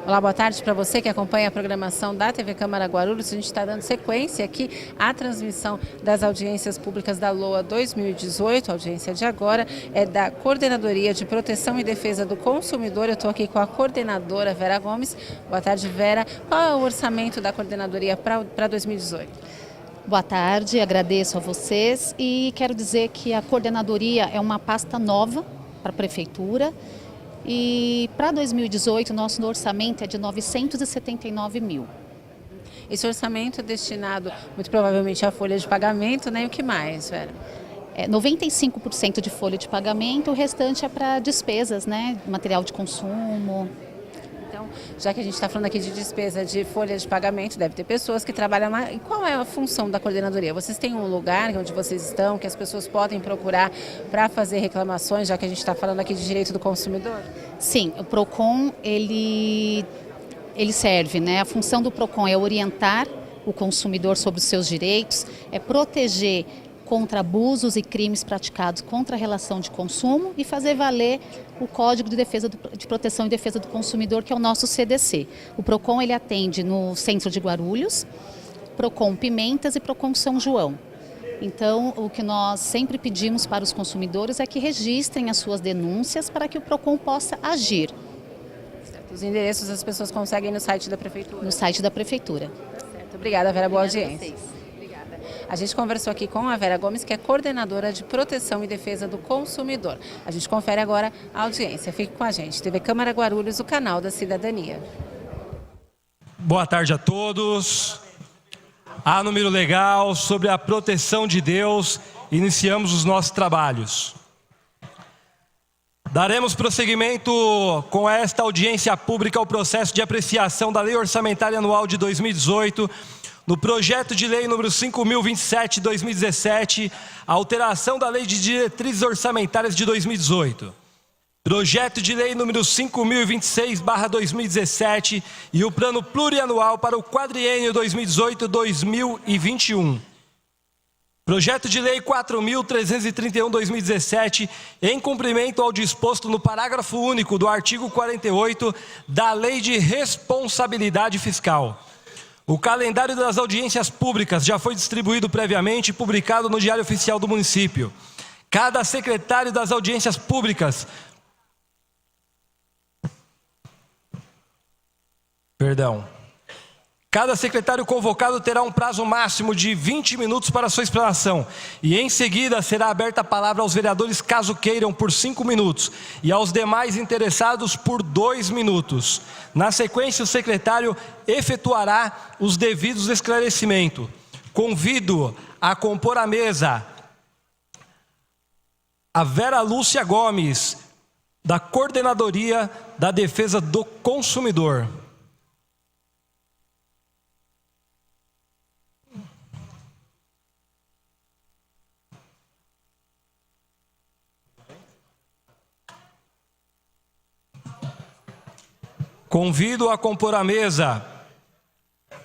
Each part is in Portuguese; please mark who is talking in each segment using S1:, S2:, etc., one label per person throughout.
S1: Olá, boa tarde para você que acompanha a programação da TV Câmara Guarulhos. A gente está dando sequência aqui à transmissão das audiências públicas da LOA 2018. A audiência de agora é da Coordenadoria de Proteção e Defesa do Consumidor. Eu estou aqui com a coordenadora Vera Gomes. Boa tarde, Vera. Qual é o orçamento da coordenadoria para 2018?
S2: Boa tarde, agradeço a vocês e quero dizer que a coordenadoria é uma pasta nova para a Prefeitura. E para 2018, nosso orçamento é de 979 mil.
S1: Esse orçamento é destinado, muito provavelmente, à folha de pagamento, né? E o que mais, Vera?
S2: 95% de folha de pagamento, o restante é para despesas, né? Material de consumo.
S1: Então, já que a gente está falando aqui de despesa de folha de pagamento, deve ter pessoas que trabalham lá. E qual é a função da coordenadoria? Vocês têm um lugar onde vocês estão, que as pessoas podem procurar para fazer reclamações, já que a gente está falando aqui de direito do consumidor?
S2: Sim, o PROCON, ele serve, né? A função do PROCON é orientar o consumidor sobre os seus direitos, é proteger contra abusos e crimes praticados contra a relação de consumo e fazer valer o Código de Proteção e Defesa do Consumidor, que é o nosso CDC. O PROCON ele atende no centro de Guarulhos, PROCON Pimentas e PROCON São João. Então, o que nós sempre pedimos para os consumidores é que registrem as suas denúncias para que o PROCON possa agir.
S1: Os endereços as pessoas conseguem no site da Prefeitura?
S2: No site da Prefeitura.
S1: Certo. Obrigada, Vera. Boa audiência.
S2: A vocês.
S1: A gente conversou aqui com a Vera Gomes, que é coordenadora de Proteção e Defesa do Consumidor. A gente confere agora a audiência. Fique com a gente. TV Câmara Guarulhos, o canal da cidadania.
S3: Boa tarde a todos. Há número legal sobre a proteção de Deus. Iniciamos os nossos trabalhos. Daremos prosseguimento com esta audiência pública ao processo de apreciação da Lei Orçamentária Anual de 2018, no projeto de lei número 5.027/2017, a alteração da Lei de Diretrizes Orçamentárias de 2018. Projeto de lei número 5.026/2017 e o Plano Plurianual para o quadriênio 2018-2021. Projeto de lei 4.331/2017, em cumprimento ao disposto no parágrafo único do artigo 48 da Lei de Responsabilidade Fiscal. O calendário das audiências públicas já foi distribuído previamente e publicado no Diário Oficial do Município. Cada secretário das audiências públicas... Cada secretário convocado terá um prazo máximo de 20 minutos para sua explanação. E em seguida será aberta a palavra aos vereadores, caso queiram, por 5 minutos. E aos demais interessados por 2 minutos. Na sequência, o secretário efetuará os devidos esclarecimentos. Convido a compor a mesa a Vera Lúcia Gomes, da Coordenadoria da Defesa do Consumidor. Convido a compor a mesa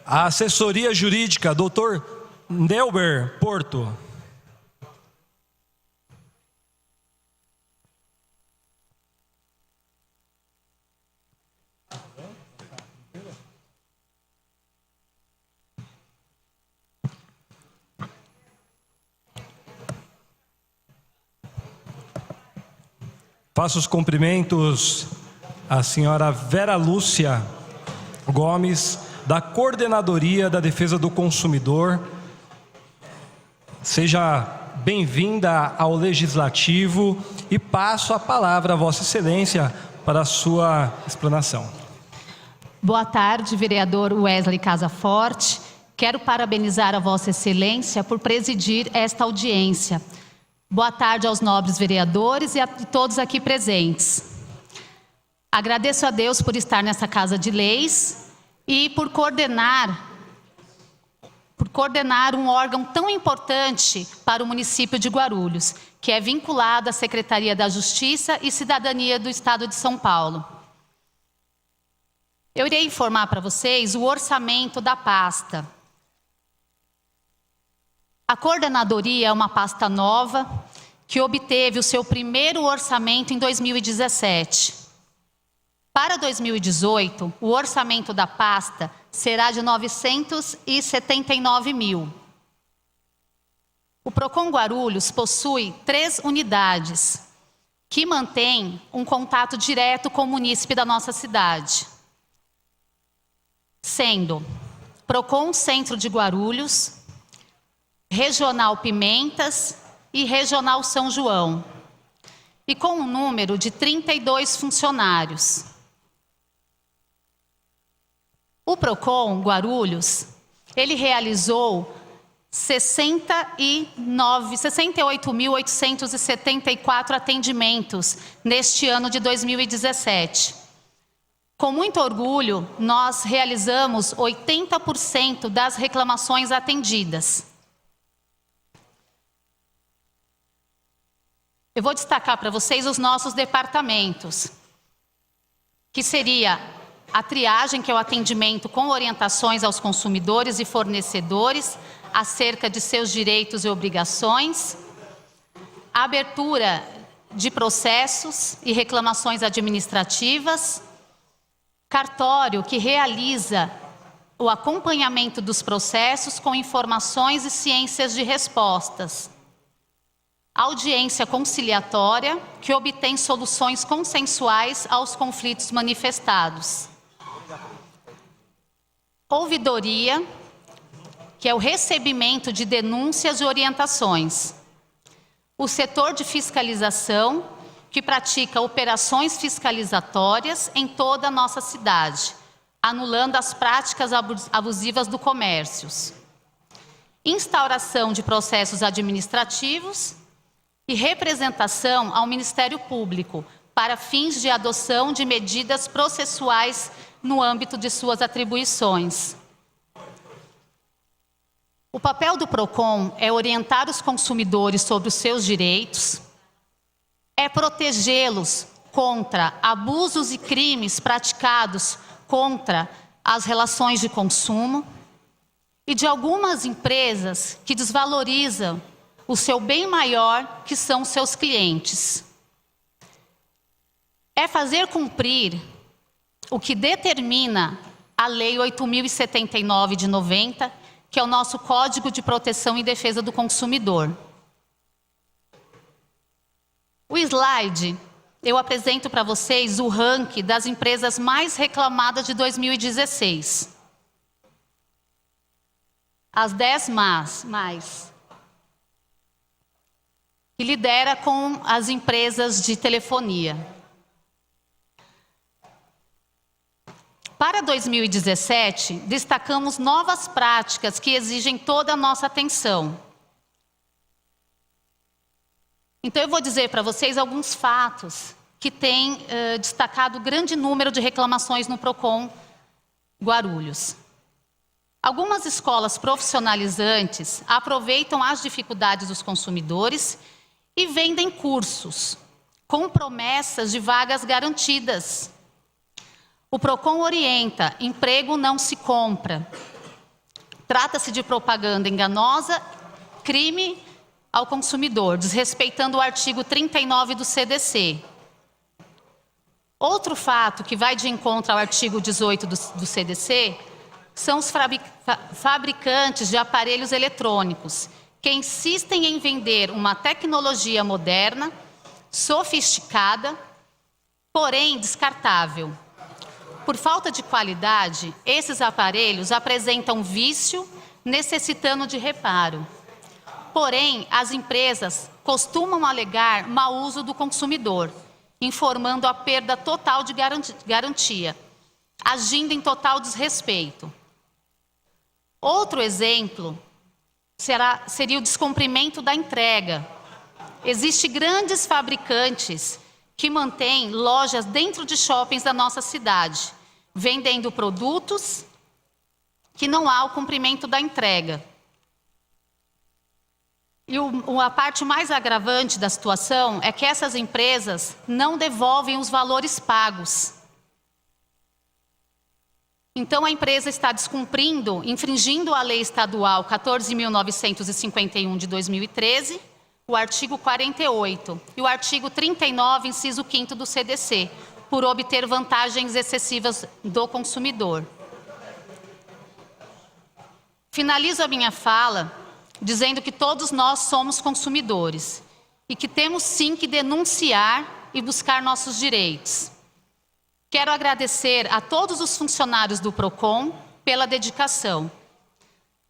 S3: a assessoria jurídica, Dr. Neuber Porto. Faço os cumprimentos à senhora Vera Lúcia Gomes, da Coordenadoria da Defesa do Consumidor. Seja bem-vinda ao Legislativo e passo a palavra a Vossa Excelência para a sua explanação.
S2: Boa tarde, vereador Wesley Casaforte. Quero parabenizar a Vossa Excelência por presidir esta audiência. Boa tarde aos nobres vereadores e a todos aqui presentes. Agradeço a Deus por estar nessa Casa de Leis e por coordenar um órgão tão importante para o município de Guarulhos, que é vinculado à Secretaria da Justiça e Cidadania do Estado de São Paulo. Eu irei informar para vocês o orçamento da pasta. A coordenadoria é uma pasta nova que obteve o seu primeiro orçamento em 2017. Para 2018, o orçamento da pasta será de 979 mil. O Procon Guarulhos possui 3 unidades que mantêm um contato direto com o munícipe da nossa cidade, sendo Procon Centro de Guarulhos, Regional Pimentas e Regional São João, e com um número de 32 funcionários. O Procon Guarulhos, ele realizou 68.874 atendimentos neste ano de 2017. Com muito orgulho, nós realizamos 80% das reclamações atendidas. Eu vou destacar para vocês os nossos departamentos, que seria a triagem, que é o atendimento com orientações aos consumidores e fornecedores acerca de seus direitos e obrigações, a abertura de processos e reclamações administrativas, cartório, que realiza o acompanhamento dos processos com informações e ciências de respostas, audiência conciliatória, que obtém soluções consensuais aos conflitos manifestados, ouvidoria, que é o recebimento de denúncias e orientações, o setor de fiscalização, que pratica operações fiscalizatórias em toda a nossa cidade, anulando as práticas abusivas do comércio, instauração de processos administrativos e representação ao Ministério Público para fins de adoção de medidas processuais no âmbito de suas atribuições. O papel do Procon é orientar os consumidores sobre os seus direitos, é protegê-los contra abusos e crimes praticados contra as relações de consumo e de algumas empresas que desvalorizam o seu bem maior, que são os seus clientes. É fazer cumprir o que determina a Lei 8.079 de 90, que é o nosso Código de Proteção e Defesa do Consumidor. O slide, eu apresento para vocês o ranking das empresas mais reclamadas de 2016. As 10 mais. Que lidera com as empresas de telefonia. Para 2017, destacamos novas práticas que exigem toda a nossa atenção. Então, eu vou dizer para vocês alguns fatos que têm destacado grande número de reclamações no Procon Guarulhos. Algumas escolas profissionalizantes aproveitam as dificuldades dos consumidores e vendem cursos com promessas de vagas garantidas. O Procon orienta: emprego não se compra. Trata-se de propaganda enganosa, crime ao consumidor, desrespeitando o artigo 39 do CDC. Outro fato que vai de encontro ao artigo 18 do CDC são os fabricantes de aparelhos eletrônicos, que insistem em vender uma tecnologia moderna, sofisticada, porém descartável. Por falta de qualidade, esses aparelhos apresentam vício, necessitando de reparo. Porém, as empresas costumam alegar mau uso do consumidor, informando a perda total de garantia, agindo em total desrespeito. Outro exemplo seria o descumprimento da entrega. Existem grandes fabricantes que mantêm lojas dentro de shoppings da nossa cidade, vendendo produtos que não há o cumprimento da entrega. E a parte mais agravante da situação é que essas empresas não devolvem os valores pagos. Então, a empresa está descumprindo, infringindo a Lei Estadual 14.951 de 2013, o artigo 48 e o artigo 39, inciso 5º do CDC, por obter vantagens excessivas do consumidor. Finalizo a minha fala dizendo que todos nós somos consumidores e que temos sim que denunciar e buscar nossos direitos. Quero agradecer a todos os funcionários do PROCON pela dedicação.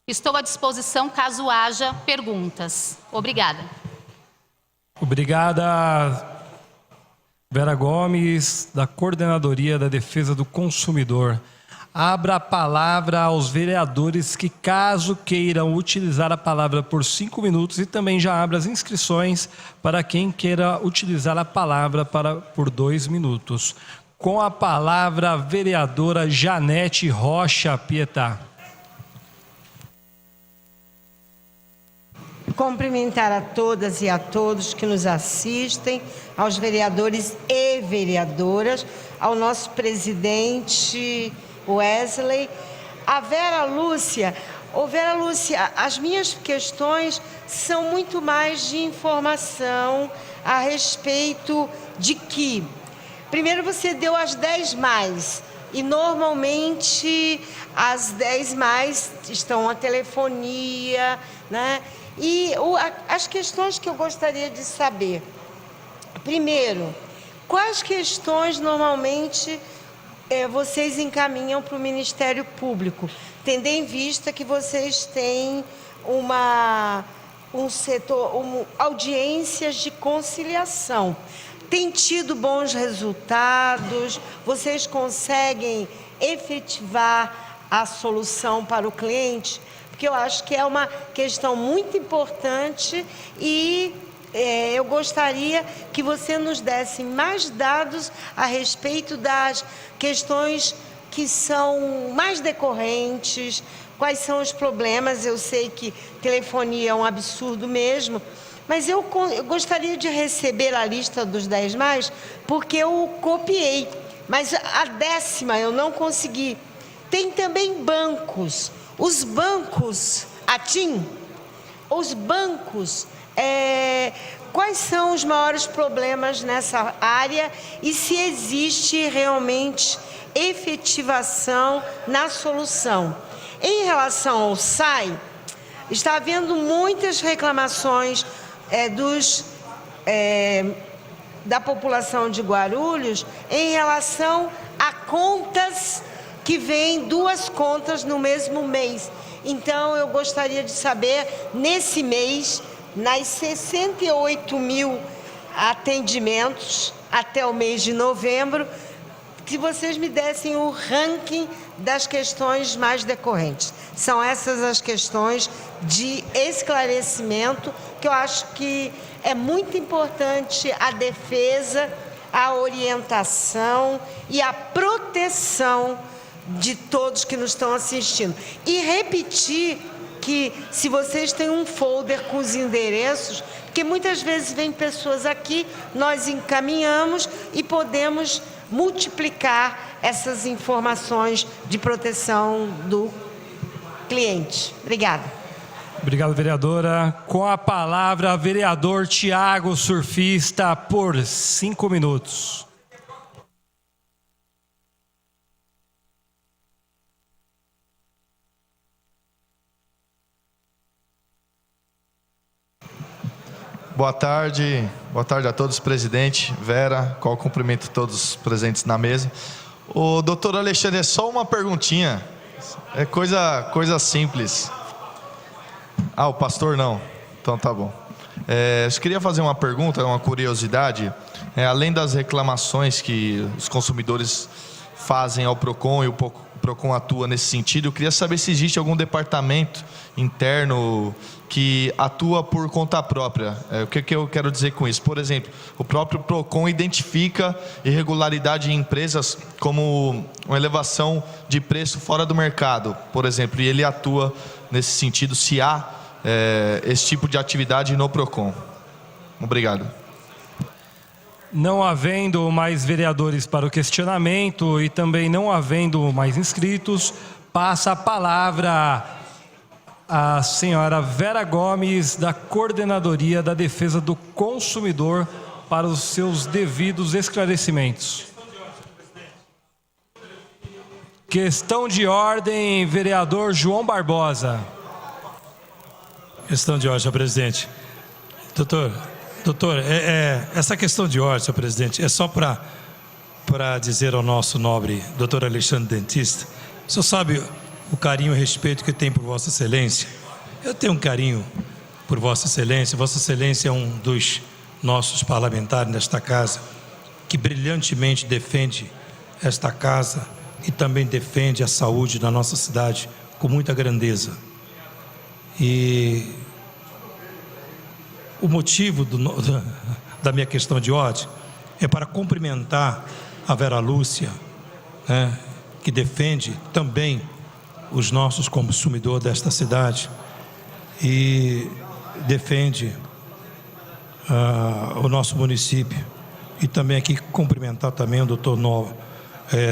S2: Estou à disposição caso haja perguntas. Obrigada.
S3: Obrigada, Vera Gomes, da Coordenadoria da Defesa do Consumidor. Abra a palavra aos vereadores que, caso queiram utilizar a palavra por 5 minutos, e também já abra as inscrições para quem queira utilizar a palavra por 2 minutos. Com a palavra, a vereadora Janete Rocha Pietá.
S4: Cumprimentar a todas e a todos que nos assistem, aos vereadores e vereadoras, ao nosso presidente Wesley, a Vera Lúcia. Vera Lúcia, as minhas questões são muito mais de informação a respeito de que, primeiro você deu as 10 mais, e normalmente as 10 mais estão a telefonia, né? E as questões que eu gostaria de saber, primeiro, quais questões normalmente vocês encaminham para o Ministério Público, tendo em vista que vocês têm audiências de conciliação. Tem tido bons resultados? Vocês conseguem efetivar a solução para o cliente? Porque eu acho que é uma questão muito importante e eu gostaria que você nos desse mais dados a respeito das questões que são mais decorrentes, quais são os problemas. Eu sei que telefonia é um absurdo mesmo, mas eu gostaria de receber a lista dos 10 mais, porque eu copiei, mas a 10ª eu não consegui. Tem também bancos. Os bancos, os bancos, quais são os maiores problemas nessa área e se existe realmente efetivação na solução? Em relação ao SAI, está havendo muitas reclamações da população de Guarulhos em relação a contas que vêm 2 contas no mesmo mês. Então, eu gostaria de saber, nesse mês, nas 68 mil atendimentos até o mês de novembro, que vocês me dessem o ranking das questões mais decorrentes. São essas as questões de esclarecimento que eu acho que é muito importante a defesa, a orientação e a proteção de todos que nos estão assistindo. E repetir que, se vocês têm um folder com os endereços, porque muitas vezes vêm pessoas aqui, nós encaminhamos e podemos multiplicar essas informações de proteção do cliente. Obrigada.
S3: Obrigado, vereadora. Com a palavra, vereador Tiago Surfista, por 5 minutos.
S5: Boa tarde a todos, presidente, Vera, qual cumprimento todos os presentes na mesa. O doutor Alexandre, é só uma perguntinha, é coisa simples. O pastor não, então tá bom. Eu queria fazer uma pergunta, uma curiosidade, além das reclamações que os consumidores fazem ao PROCON e o PROCON atua nesse sentido, eu queria saber se existe algum departamento interno que atua por conta própria. O que eu quero dizer com isso? Por exemplo, o próprio PROCON identifica irregularidade em empresas como uma elevação de preço fora do mercado, por exemplo, e ele atua nesse sentido, se há esse tipo de atividade no PROCON. Obrigado.
S3: Não havendo mais vereadores para o questionamento e também não havendo mais inscritos, passa a palavra à senhora Vera Gomes, da Coordenadoria da Defesa do Consumidor, para os seus devidos esclarecimentos. Questão de ordem, vereador João Barbosa.
S6: Questão de ordem, senhor presidente. Doutor, essa questão de ordem, senhor presidente, é só para dizer ao nosso nobre doutor Alexandre Dentista, o senhor sabe o carinho e respeito que eu tenho por Vossa Excelência? Eu tenho um carinho por Vossa Excelência. Vossa Excelência é um dos nossos parlamentares nesta casa, que brilhantemente defende esta casa e também defende a saúde da nossa cidade com muita grandeza. E o motivo da minha questão de ordem é para cumprimentar a Vera Lúcia, né, que defende também os nossos consumidores desta cidade e defende o nosso município. E também aqui cumprimentar também o doutor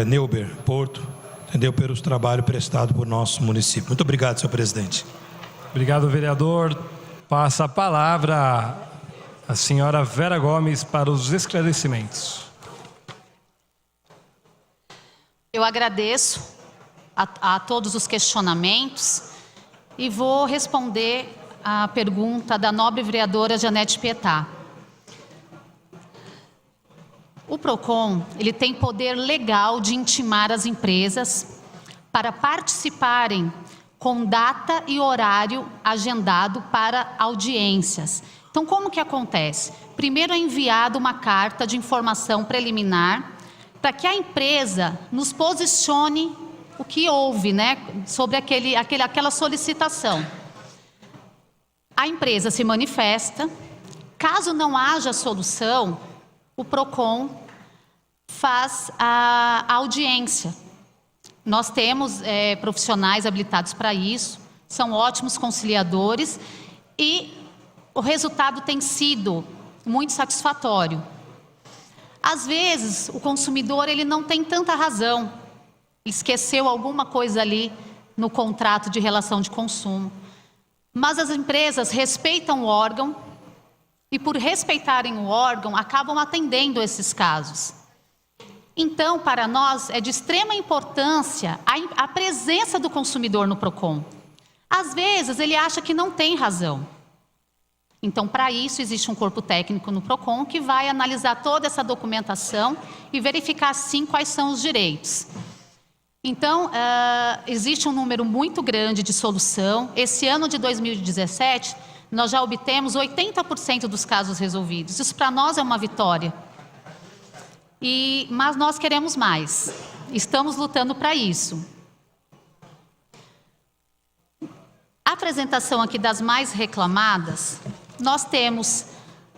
S6: Neuber Porto, entendeu, pelos trabalhos prestados por nosso município. Muito obrigado, senhor presidente.
S3: Obrigado, vereador. Passa a palavra a senhora Vera Gomes para os esclarecimentos.
S2: Eu agradeço a todos os questionamentos e vou responder a pergunta da nobre vereadora Janete Pietá. O PROCON, ele tem poder legal de intimar as empresas para participarem com data e horário agendado para audiências. Então, como que acontece? Primeiro é enviada uma carta de informação preliminar para que a empresa nos posicione o que houve, né, sobre aquela solicitação. A empresa se manifesta. Caso não haja solução, o PROCON faz a audiência. Nós temos profissionais habilitados para isso, são ótimos conciliadores e o resultado tem sido muito satisfatório. Às vezes, o consumidor ele não tem tanta razão, esqueceu alguma coisa ali no contrato de relação de consumo. Mas as empresas respeitam o órgão e, por respeitarem o órgão, acabam atendendo esses casos. Então, para nós, é de extrema importância a presença do consumidor no PROCON. Às vezes, ele acha que não tem razão. Então, para isso, existe um corpo técnico no PROCON que vai analisar toda essa documentação e verificar, sim, quais são os direitos. Então, existe um número muito grande de solução. Esse ano de 2017, nós já obtemos 80% dos casos resolvidos. Isso, para nós, é uma vitória. Mas nós queremos mais. Estamos lutando para isso. A apresentação aqui das mais reclamadas, nós temos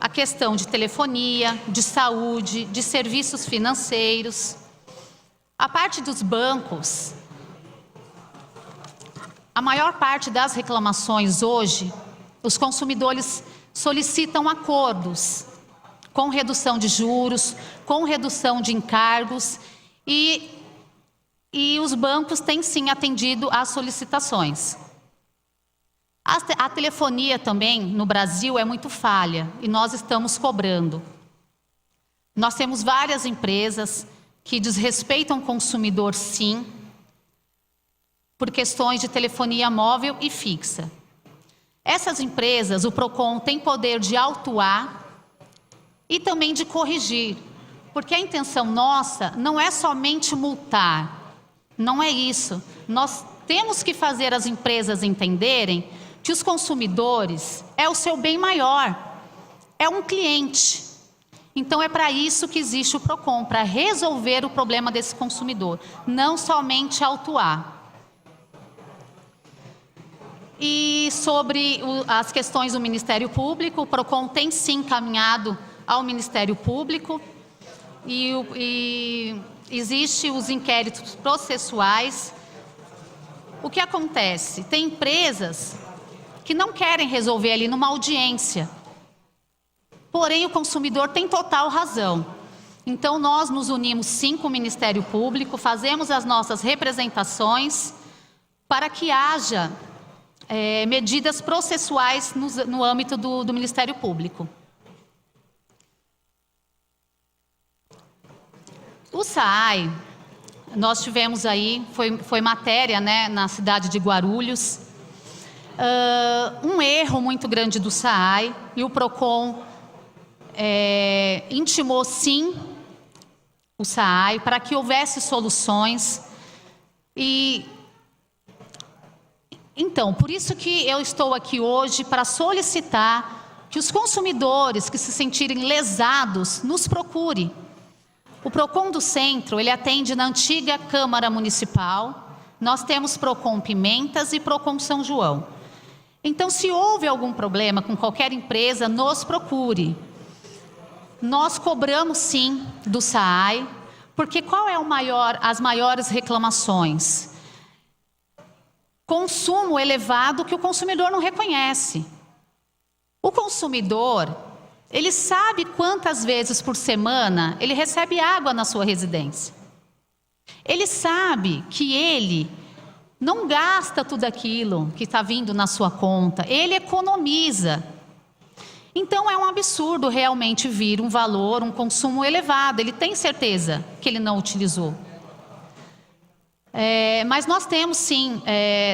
S2: a questão de telefonia, de saúde, de serviços financeiros. A parte dos bancos, a maior parte das reclamações hoje, os consumidores solicitam acordos com redução de juros, com redução de encargos e os bancos têm sim atendido às solicitações. A telefonia também no Brasil é muito falha e nós estamos cobrando. Nós temos várias empresas que desrespeitam o consumidor, sim, por questões de telefonia móvel e fixa. Essas empresas, o PROCON tem poder de autuar e também de corrigir, porque a intenção nossa não é somente multar, não é isso. Nós temos que fazer as empresas entenderem que os consumidores é o seu bem maior, é um cliente. Então é para isso que existe o PROCON, para resolver o problema desse consumidor, não somente autuar. E sobre as questões do Ministério Público, o PROCON tem sim encaminhado ao Ministério Público e existem os inquéritos processuais. O que acontece? Tem empresas que não querem resolver ali numa audiência. Porém, o consumidor tem total razão. Então, nós nos unimos sim com o Ministério Público, fazemos as nossas representações para que haja medidas processuais no âmbito do Ministério Público. O SAAI, nós tivemos aí, foi matéria, né, na cidade de Guarulhos, um erro muito grande do SAAI, e o PROCON intimou sim o SAAI para que houvesse soluções. E então, por isso que eu estou aqui hoje para solicitar que os consumidores que se sentirem lesados nos procurem. O PROCON do Centro, ele atende na antiga Câmara Municipal. Nós temos PROCON Pimentas e PROCON São João. Então, se houve algum problema com qualquer empresa, nos procure. Nós cobramos sim do SAAI, porque qual é as maiores reclamações? Consumo elevado que o consumidor não reconhece. O consumidor, ele sabe quantas vezes por semana ele recebe água na sua residência. Ele sabe que ele não gasta tudo aquilo que está vindo na sua conta, ele economiza. Então é um absurdo realmente vir um valor, um consumo elevado, ele tem certeza que ele não utilizou. Mas nós temos sim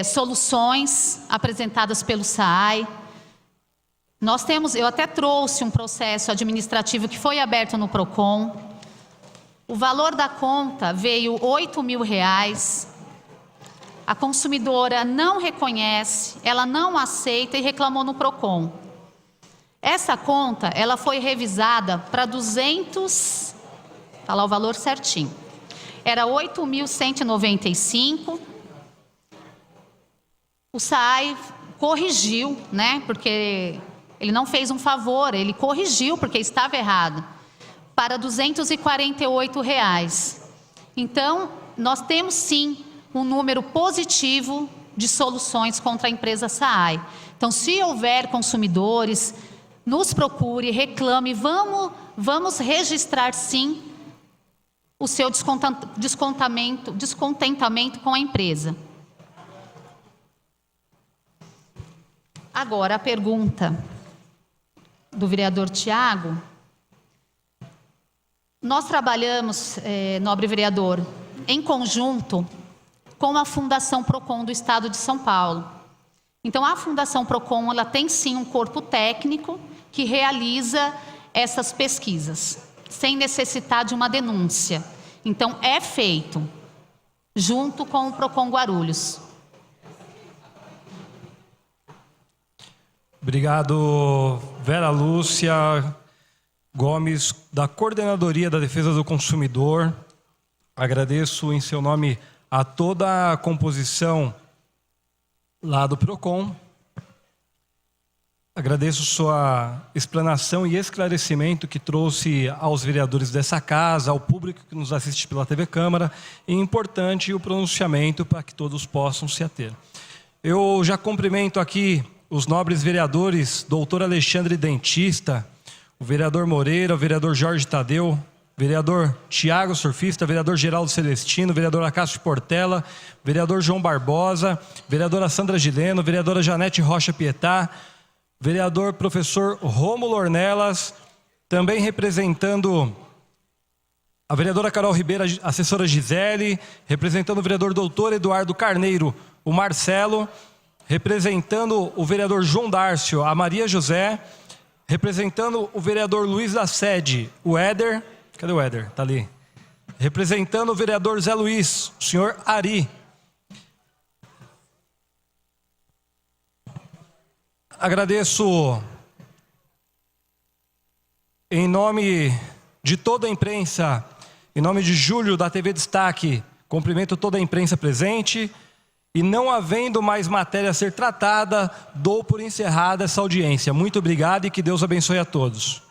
S2: soluções apresentadas pelo SAAI. Eu até trouxe um processo administrativo que foi aberto no PROCON. O valor da conta veio R$ 8.000. A consumidora não reconhece, ela não aceita e reclamou no PROCON. Essa conta, ela foi revisada para 200, está lá o valor certinho. Era 8.195. O SAAI corrigiu, né? Porque ele não fez um favor, ele corrigiu porque estava errado, para R$ 248. Então, nós temos sim um número positivo de soluções contra a empresa SAAI. Então, se houver consumidores, nos procure, reclame, vamos registrar sim o seu descontentamento com a empresa. Agora, a pergunta do vereador Tiago. Nós trabalhamos, nobre vereador, em conjunto com a Fundação PROCON do Estado de São Paulo. Então, a Fundação PROCON, ela tem sim um corpo técnico que realiza essas pesquisas, sem necessitar de uma denúncia. Então, é feito, junto com o PROCON Guarulhos.
S3: Obrigado, Vera Lúcia Gomes, da Coordenadoria da Defesa do Consumidor. Agradeço em seu nome a toda a composição lá do PROCON. Agradeço sua explanação e esclarecimento que trouxe aos vereadores dessa casa, ao público que nos assiste pela TV Câmara, e importante o pronunciamento para que todos possam se ater. Eu já cumprimento aqui os nobres vereadores, doutor Alexandre Dentista, o vereador Moreira, o vereador Jorge Tadeu, vereador Tiago Surfista, vereador Geraldo Celestino, vereador Acácio Portela, vereador João Barbosa, vereadora Sandra Gileno, vereadora Janete Rocha Pietá, vereador professor Rômulo Ornelas, também representando a vereadora Carol Ribeiro, assessora Gisele, representando o vereador doutor Eduardo Carneiro, o Marcelo, representando o vereador João Dárcio, a Maria José, representando o vereador Luiz da Sede, o Éder, cadê o Éder? Está ali. Representando o vereador Zé Luiz, o senhor Ari. Agradeço em nome de toda a imprensa, em nome de Júlio da TV Destaque, cumprimento toda a imprensa presente e, não havendo mais matéria a ser tratada, dou por encerrada essa audiência. Muito obrigado e que Deus abençoe a todos.